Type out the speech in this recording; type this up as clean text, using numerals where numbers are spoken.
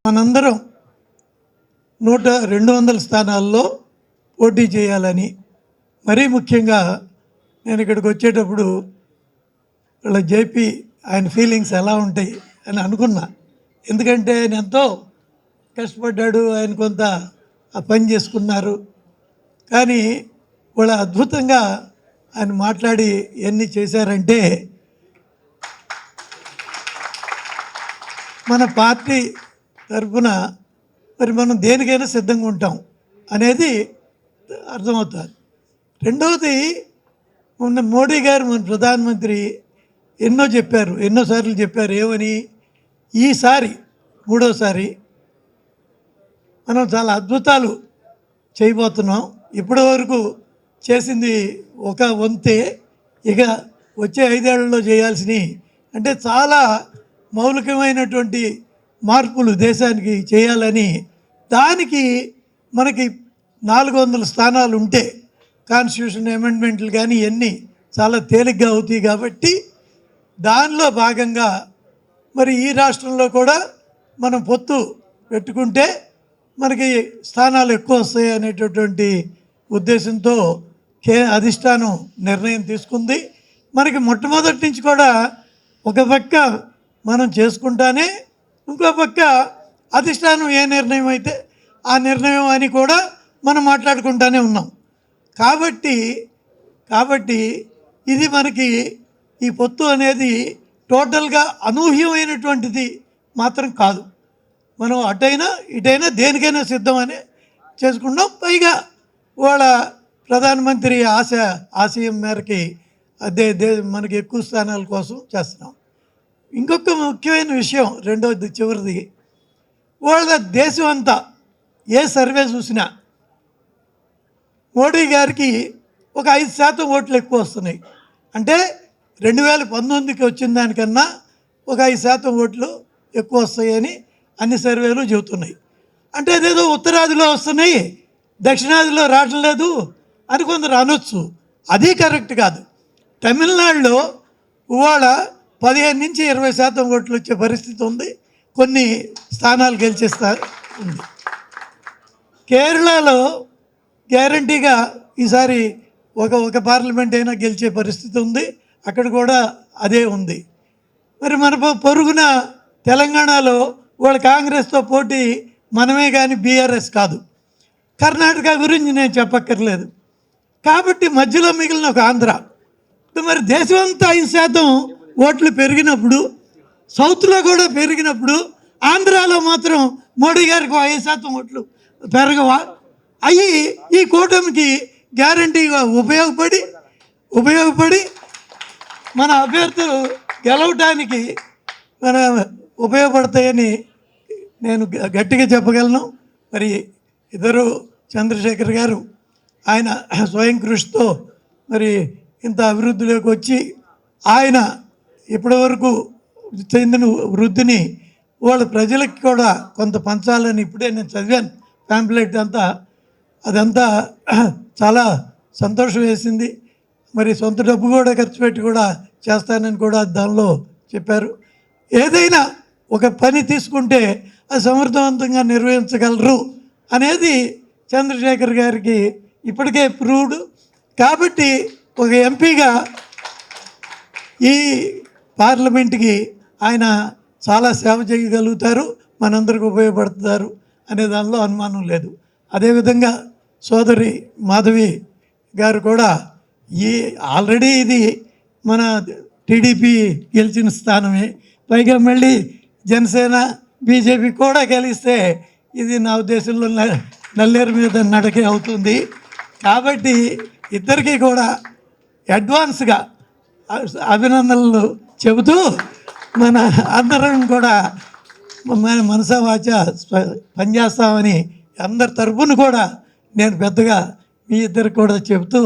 మనందరం 200 స్థానాల్లో పోటీ చేయాలని, మరీ ముఖ్యంగా నేను ఇక్కడికి వచ్చేటప్పుడు ఇలా జేపీ ఆయన ఫీలింగ్స్ ఎలా ఉంటాయి అని అనుకున్నా. ఎందుకంటే ఆయన ఎంతో కష్టపడ్డాడు, ఆయన కొంత ఆ పని చేసుకున్నారు. కానీ వాళ్ళ అద్భుతంగా ఆయన మాట్లాడి ఎన్ని చేశారంటే, మన పార్టీ తరఫున మరి మనం దేనికైనా సిద్ధంగా ఉంటాం అనేది అర్థమవుతుంది. రెండవది, మొన్న మోడీ గారు మన ప్రధానమంత్రి ఎన్నోసార్లు చెప్పారు. ఏమని? ఈసారి మూడోసారి మనం చాలా అద్భుతాలు చేయబోతున్నాం. ఇప్పటి వరకు చేసింది ఒక వంతే, ఇక వచ్చే 5 ఏళ్లలో చేయాల్సినవి అంటే చాలా మౌలికమైనటువంటి మార్పులు దేశానికి చేయాలని, దానికి మనకి 400 స్థానాలు ఉంటే కాన్స్టిట్యూషన్ అమెండ్మెంట్లు కానీ ఇవన్నీ చాలా తేలిగ్గా అవుతాయి. కాబట్టి దానిలో భాగంగా మరి ఈ రాష్ట్రంలో కూడా మనం పొత్తు పెట్టుకుంటే మనకి స్థానాలు ఎక్కువ వస్తాయి అనేటటువంటి ఉద్దేశంతో అధిష్టానం నిర్ణయం తీసుకుంది. మనకి మొట్టమొదటి నుంచి కూడా ఒక పక్క మనం చేసుకుంటానే, ఇంకో పక్క అధిష్టానం ఏ నిర్ణయం అయితే ఆ నిర్ణయం అని కూడా మనం మాట్లాడుకుంటానే ఉన్నాం. కాబట్టి ఇది మనకి ఈ పొత్తు అనేది టోటల్గా అనూహ్యమైనటువంటిది మాత్రం కాదు. మనం అటైనా ఇటైనా దేనికైనా సిద్ధమని చేసుకుంటాం. పైగా వాళ్ళ ప్రధానమంత్రి ఆశయం మేరకి మనకి ఎక్కువ స్థానాల కోసం చేస్తున్నాం. ఇంకొక ముఖ్యమైన విషయం, రెండవది చివరిది, వాళ్ళ దేశం అంతా ఏ సర్వే చూసినా మోడీ గారికి ఒక 5% ఓట్లు ఎక్కువ వస్తున్నాయి. అంటే 2019కి వచ్చిన దానికన్నా ఒక 5% ఓట్లు ఎక్కువ వస్తాయని అన్ని సర్వేలు చెబుతున్నాయి. అంటే అదేదో ఉత్తరాదిలో వస్తున్నాయి, దక్షిణాదిలో రావటం లేదు అని కొందరు అనొచ్చు. అది కరెక్ట్ కాదు. తమిళనాడులో ఇవాళ 15 నుంచి 20% ఓట్లు వచ్చే పరిస్థితి ఉంది. కొన్ని స్థానాలు ఉంది. కేరళలో గ్యారంటీగా ఈసారి ఒక పార్లమెంట్ అయినా గెలిచే పరిస్థితి ఉంది. అక్కడ కూడా అదే ఉంది. మరి మన పొరుగున తెలంగాణలో వాళ్ళ కాంగ్రెస్తో పోటీ మనమే కానీ బీఆర్ఎస్ కాదు. కర్ణాటక గురించి నేను చెప్పక్కర్లేదు. కాబట్టి మధ్యలో మిగిలిన ఒక ఆంధ్ర. మరి దేశం అంతా 5% ఓట్లు పెరిగినప్పుడు, సౌత్లో కూడా పెరిగినప్పుడు, ఆంధ్రాలో మాత్రం మోడీ గారికి 5% ఓట్లు పెరగవా? అవి ఈ కూటమికి గ్యారంటీగా ఉపయోగపడి మన అభ్యర్థులు గెలవటానికి ఉపయోగపడతాయని నేను గట్టిగా చెప్పగలను. మరి ఇద్దరు చంద్రశేఖర్ గారు ఆయన స్వయం కృషితో మరి ఇంత అభివృద్ధిలోకి వచ్చి ఆయన ఇప్పటివరకు చెందిన వృద్ధిని వాళ్ళ ప్రజలకు కూడా కొంత పంచాలని ఇప్పుడే నేను చదివాను ప్యాంప్లెట్ అంతా. అదంతా చాలా సంతోషం వేసింది. మరి సొంత డబ్బు కూడా ఖర్చు పెట్టి కూడా చేస్తానని కూడా దానిలో చెప్పారు. ఏదైనా ఒక పని తీసుకుంటే అది సమర్థవంతంగా నిర్వహించగలరు అనేది చంద్రశేఖర్ గారికి ఇప్పటికే ప్రూవ్డ్. కాబట్టి ఒక ఎంపీగా ఈ పార్లమెంట్కి ఆయన చాలా సేవ చేయగలుగుతారు, మనందరికి ఉపయోగపడుతున్నారు అనే దానిలో అనుమానం లేదు. అదేవిధంగా సోదరి మాధవి గారు కూడా ఆల్రెడీ ఇది మన టీడీపీ గెలిచిన స్థానమే, పైగా మళ్ళీ జనసేన బీజేపీ కూడా గెలిస్తే ఇది నా ఉద్దేశంలో నల్లేరు మీద నడకే అవుతుంది. కాబట్టి ఇద్దరికీ కూడా అడ్వాన్స్గా అభినందనలు చెబుతూ మన అందరం కూడా మన మనసా వాచ పనిచేస్తామని అందరి తరపున కూడా నేను పెద్దగా మీ ఇద్దరికి కూడా చెబుతూ